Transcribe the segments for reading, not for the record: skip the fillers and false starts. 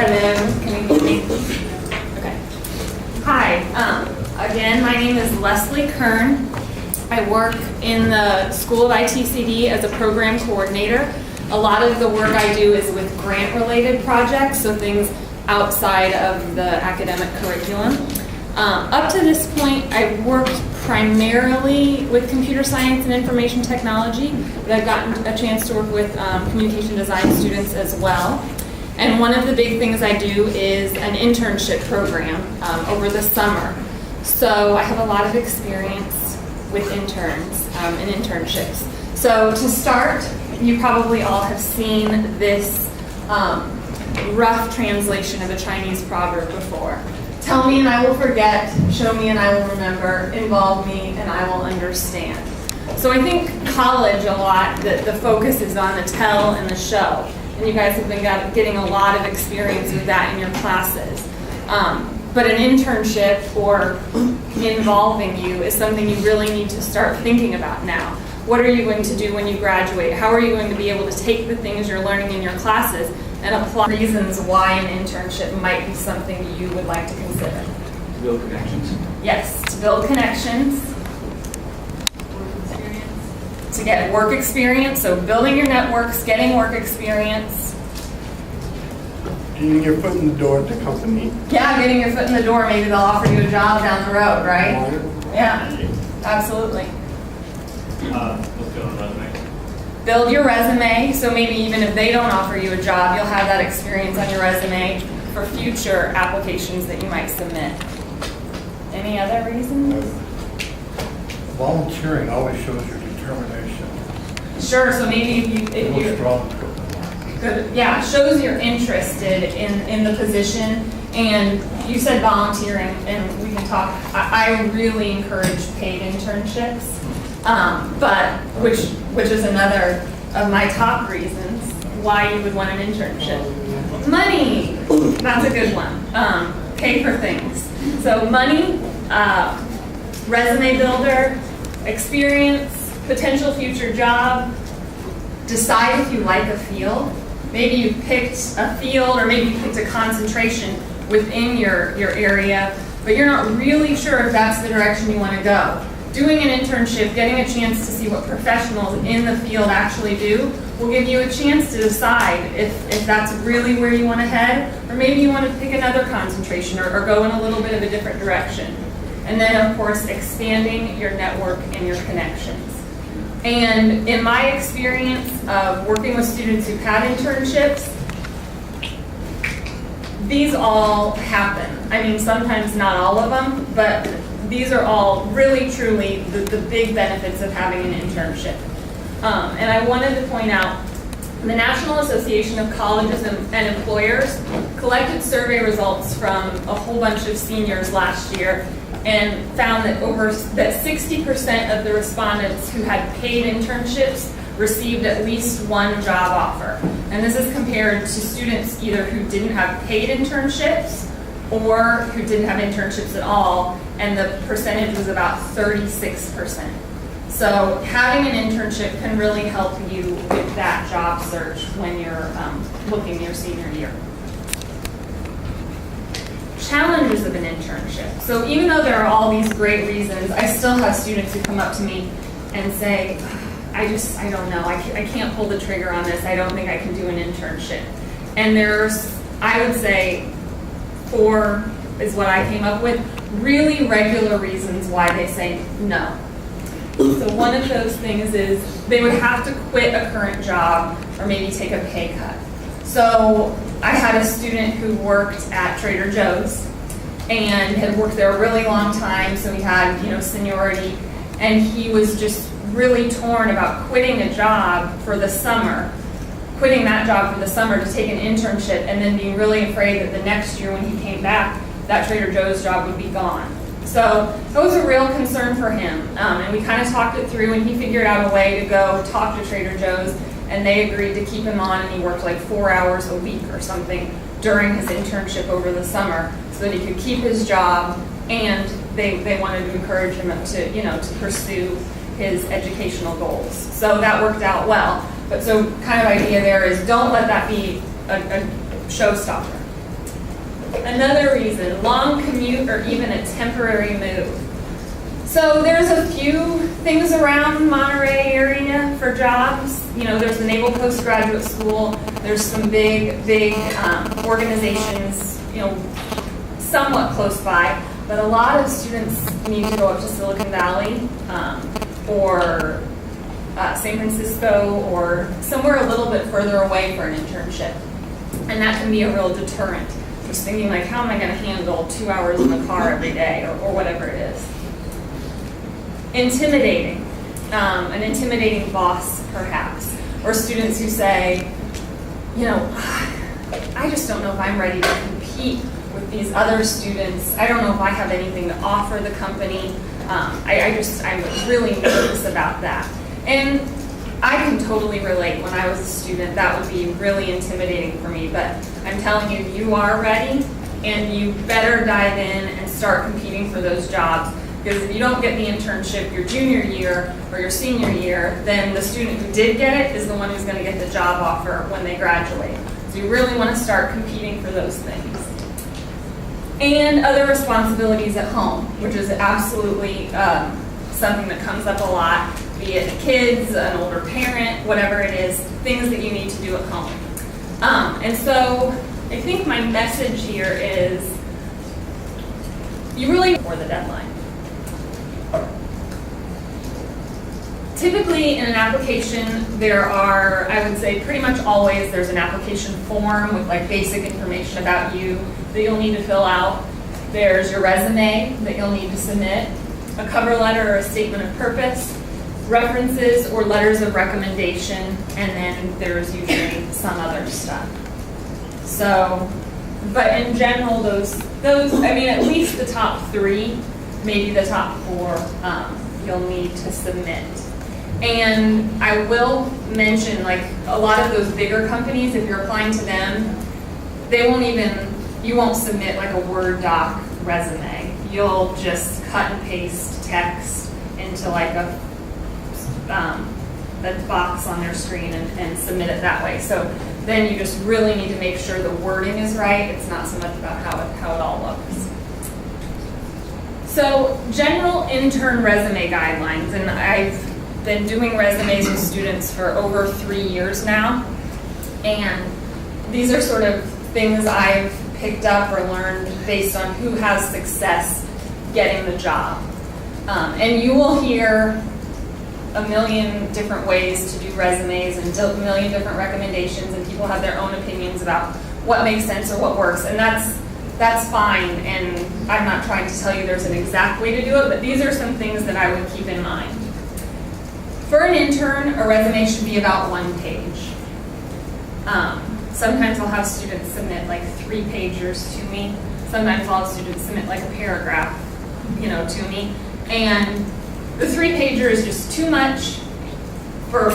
Hello, can you hear me? Okay. Hi, again, my name is Leslie Kern. I work in the School of ITCD as a program coordinator. A lot of the work I do is with grant-related projects, so things outside of the academic curriculum. Up to this point, I've worked primarily with computer science and information technology, but I've gotten a chance to work with communication design students as well. And one of the big things I do is an internship program over the summer. So I have a lot of experience with interns and internships. So to start, you probably all have seen this rough translation of a Chinese proverb before. Tell me and I will forget, show me and I will remember, involve me and I will understand. So I think college a lot, the focus is on the tell and the show. And you guys have been getting a lot of experience with that in your classes. But an internship or involving you is something you really need to start thinking about now. What are you going to do when you graduate? How are you going to be able to take the things you're learning in your classes and apply reasons why an internship might be something you would like to consider? To build connections. Yes, to build connections. To get work experience, so building your networks, getting work experience. Getting your foot in the door at the company. Yeah, getting your foot in the door, maybe they'll offer you a job down the road, right? Yeah, absolutely. Let's build a resume. Build your resume, so maybe even if they don't offer you a job, you'll have that experience on your resume for future applications that you might submit. Any other reasons? Volunteering always shows your determination. Sure, so maybe if you good, yeah, shows you're interested in the position. And you said volunteering, and we can talk. I really encourage paid internships, but which is another of my top reasons why you would want an internship. Money, that's a good one. Pay for things. So money, resume builder, experience, potential future job. Decide if you like a field. Maybe you picked a field, or maybe you picked a concentration within your area, but you're not really sure if that's the direction you want to go. Doing an internship, getting a chance to see what professionals in the field actually do, will give you a chance to decide if that's really where you want to head, or maybe you want to pick another concentration or go in a little bit of a different direction. And then, of course, expanding your network and your connections. And in my experience of working with students who've had internships, these all happen. I mean, sometimes not all of them, but these are all really, truly the big benefits of having an internship. And I wanted to point out, the National Association of Colleges and Employers collected survey results from a whole bunch of seniors last year and found that 60% of the respondents who had paid internships received at least one job offer. And this is compared to students either who didn't have paid internships or who didn't have internships at all, and the percentage was about 36%. So having an internship can really help you with that job search when you're looking your senior year. Challenges of an internship. So even though there are all these great reasons, I still have students who come up to me and say, I don't know, I can't pull the trigger on this, I don't think I can do an internship. And there's, I would say, 4 is what I came up with, really regular reasons why they say no. So one of those things is they would have to quit a current job or maybe take a pay cut. So I had a student who worked at Trader Joe's and had worked there a really long time, so he had, seniority, and he was just really torn about quitting a job for the summer, quitting that job for the summer to take an internship, and then being really afraid that the next year when he came back, that Trader Joe's job would be gone. So that was a real concern for him, and we kind of talked it through, and he figured out a way to go talk to Trader Joe's, and they agreed to keep him on, and he worked like 4 hours a week or something during his internship over the summer so that he could keep his job, and they wanted to encourage him to pursue his educational goals. So that worked out well. But so kind of idea there is don't let that be a showstopper. Another reason, long commute or even a temporary move. So there's a few things around Monterey area for jobs. You know, there's the Naval Postgraduate School. There's some big organizations, you know, somewhat close by. But a lot of students need to go up to Silicon Valley or San Francisco or somewhere a little bit further away for an internship. And that can be a real deterrent. Just thinking like, how am I going to handle 2 hours in the car every day or whatever it is. Intimidating. An intimidating boss, perhaps. Or students who say, you know, I just don't know if I'm ready to compete with these other students. I don't know if I have anything to offer the company. I'm really nervous about that. And I can totally relate. When I was a student, that would be really intimidating for me. But I'm telling you, you are ready, and you better dive in and start competing for those jobs. Because if you don't get the internship your junior year or your senior year, then the student who did get it is the one who's going to get the job offer when they graduate. So you really want to start competing for those things. And other responsibilities at home, which is absolutely something that comes up a lot, be it kids, an older parent, whatever it is, things that you need to do at home. And so I think my message here is you really for the deadline. Typically in an application, there are, I would say pretty much always, there's an application form with like basic information about you that you'll need to fill out. There's your resume that you'll need to submit, a cover letter or a statement of purpose, references or letters of recommendation, and then there's usually some other stuff. So, but in general, those I mean, at least the top 3, maybe the top 4, you'll need to submit. And I will mention, like, a lot of those bigger companies, if you're applying to them, you won't submit like a Word doc resume. You'll just cut and paste text into like a box on their screen and submit it that way. So then you just really need to make sure the wording is right. It's not so much about how it all looks. So general intern resume guidelines, and I've been doing resumes with students for over 3 years now, and these are sort of things I've picked up or learned based on who has success getting the job. And you will hear a million different ways to do resumes and a million different recommendations, and people have their own opinions about what makes sense or what works, and that's fine, and I'm not trying to tell you there's an exact way to do it, but these are some things that I would keep in mind. For an intern, a resume should be about 1 page. Sometimes I'll have students submit like 3-pagers to me. Sometimes I'll have students submit like a paragraph, to me. And the 3-pager is just too much for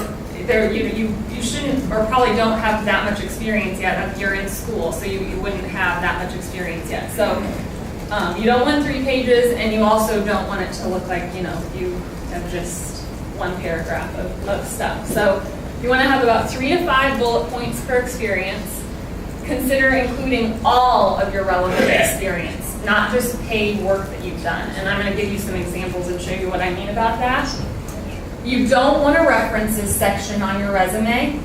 there. You shouldn't, or probably don't have that much experience yet. You're in school, so you wouldn't have that much experience yet. So you don't want 3 pages, and you also don't want it to look like you have just 1 paragraph of stuff. So you want to have about 3 to 5 bullet points per experience. Consider including all of your relevant experience, not just paid work that you've done. And I'm going to give you some examples and show you what I mean about that. You don't want a references section on your resume.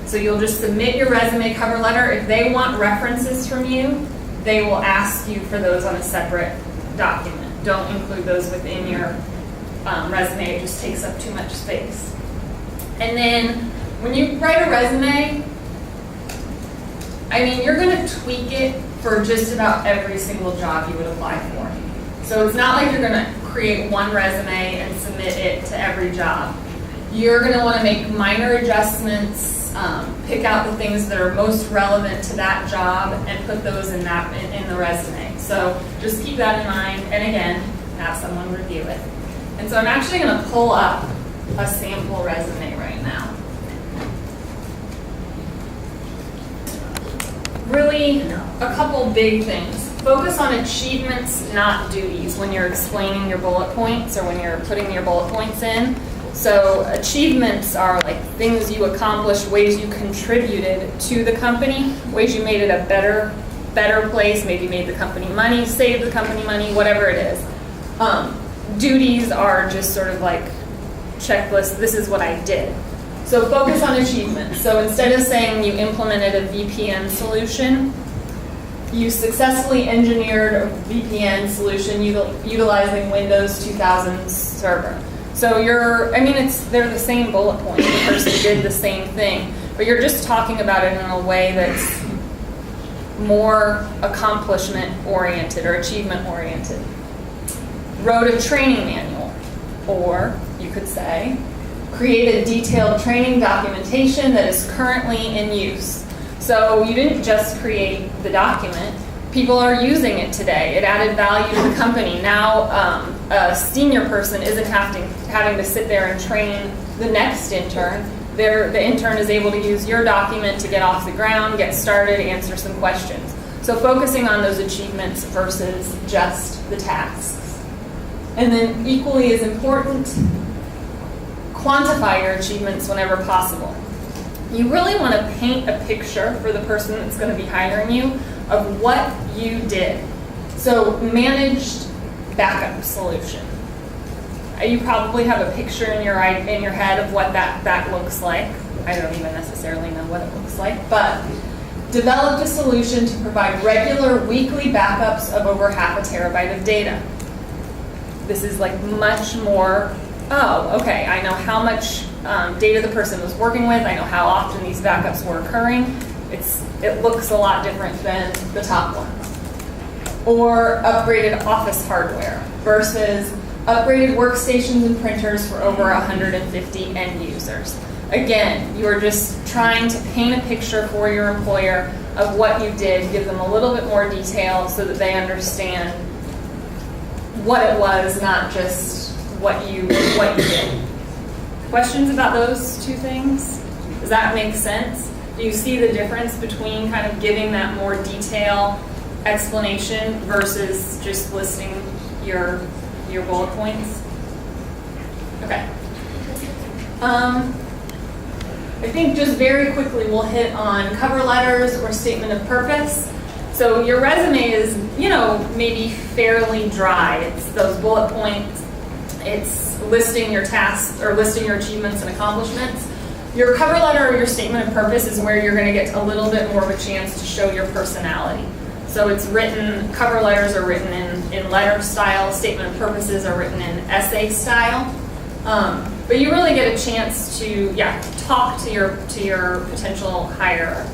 So you'll just submit your resume cover letter. If they want references from you, they will ask you for those on a separate document. Don't include those within your resume. It just takes up too much space. And then when you write a resume, you're going to tweak it for just about every single job you would apply for. So it's not like you're going to create one resume and submit it to every job. You're going to want to make minor adjustments, pick out the things that are most relevant to that job, and put those in the resume. So just keep that in mind, and again, have someone review it. And so I'm actually going to pull up a sample resume right now. Really, a couple big things. Focus on achievements, not duties, when you're explaining your bullet points or when you're putting your bullet points in. So achievements are like things you accomplished, ways you contributed to the company, ways you made it a better better place, maybe made the company money, saved the company money, whatever it is. Duties are just sort of like checklist, this is what I did. So focus on achievements. So instead of saying you implemented a VPN solution, you successfully engineered a VPN solution utilizing Windows 2000 server. So they're the same bullet point. The person did the same thing, but you're just talking about it in a way that's more accomplishment oriented or achievement oriented. Wrote a training manual, or you could say, created detailed training documentation that is currently in use. So you didn't just create the document, people are using it today. It added value to the company. Now a senior person isn't having to sit there and train the next intern. The intern is able to use your document to get off the ground, get started, answer some questions. So focusing on those achievements versus just the tasks. And then equally as important, quantify your achievements whenever possible. You really want to paint a picture for the person that's going to be hiring you of what you did. So managed backup solution. You probably have a picture in your head of what that looks like. I don't even necessarily know what it looks like, but developed a solution to provide regular weekly backups of over 0.5 terabyte of data. This is like much more, okay, I know how much data the person was working with, I know how often these backups were occurring. It looks a lot different than the top ones. Or upgraded office hardware versus upgraded workstations and printers for over 150 end users. Again, you are just trying to paint a picture for your employer of what you did, give them a little bit more detail so that they understand what it was, not just what you did. Questions about those two things? Does that make sense? Do you see the difference between kind of giving that more detail explanation versus just listing your bullet points? Okay. I think just very quickly we'll hit on cover letters or statement of purpose. So your resume is, maybe fairly dry. It's those bullet points. It's listing your tasks or listing your achievements and accomplishments. Your cover letter or your statement of purpose is where you're going to get a little bit more of a chance to show your personality. So it's written, cover letters are written in letter style, statement of purposes are written in essay style. But you really get a chance to, talk to your potential hirer.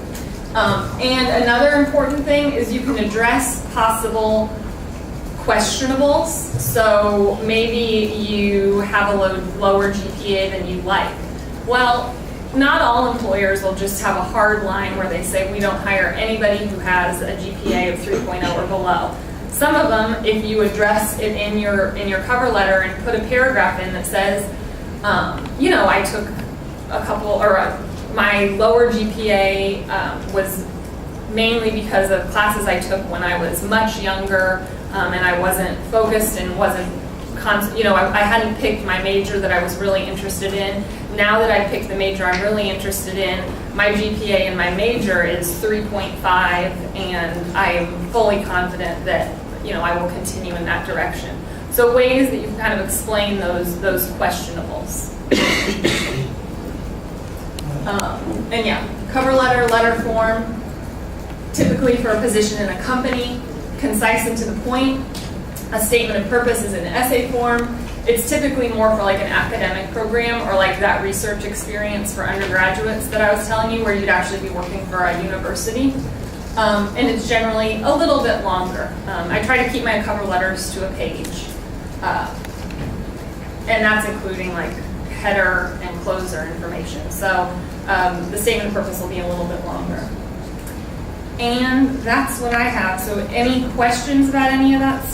And another important thing is you can address possible questionables. So maybe you have a lower GPA than you'd like. Well, not all employers will just have a hard line where they say we don't hire anybody who has a GPA of 3.0 or below. Some of them, if you address it in your cover letter and put a paragraph in that says, I took a couple, or my lower GPA was mainly because of classes I took when I was much younger, and I wasn't focused and I hadn't picked my major that I was really interested in. Now that I picked the major I'm really interested in, my GPA in my major is 3.5, and I am fully confident that I will continue in that direction. So ways that you can kind of explain those questionables. Cover letter, letter form, typically for a position in a company, concise and to the point. A statement of purpose is in essay form. It's typically more for like an academic program or like that research experience for undergraduates that I was telling you, where you'd actually be working for a university. And it's generally a little bit longer. I try to keep my cover letters to a page. And that's including like header and closer information. So the statement of purpose will be a little bit longer. And that's what I have. So any questions about any of that